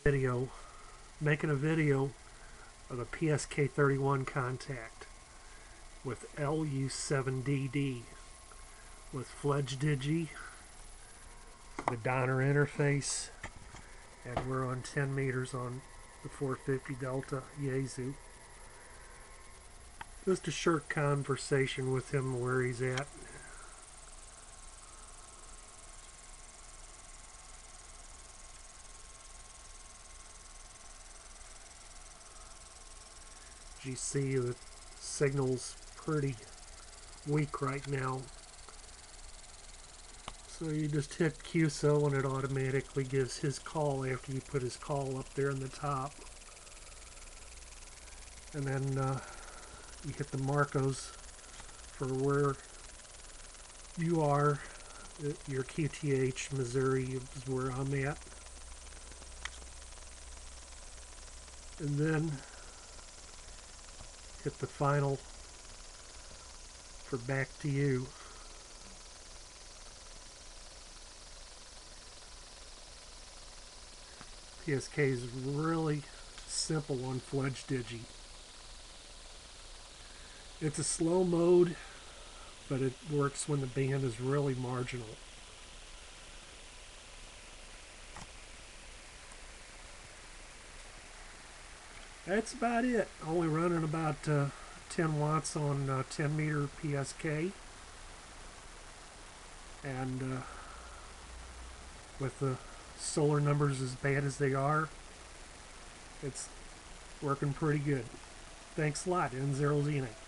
making a video of a PSK31 contact with lu7dd with wtts, the Donner interface, and we're on 10 meters on the 450 Delta Yaesu. Just a short conversation with him where he's at. As you see, the signal's pretty weak right now. So you just hit QSO and it automatically gives his call after you put his call up there in the top. And then you hit the Marcos for where you are. Your QTH, Missouri is where I'm at. And then hit the final for back to you. PSK is really simple on wtts. It's a slow mode, but it works when the band is really marginal. That's about it. Only running about 10 watts on 10 meter PSK. And with the solar numbers as bad as they are, it's working pretty good. Thanks a lot, N0Z.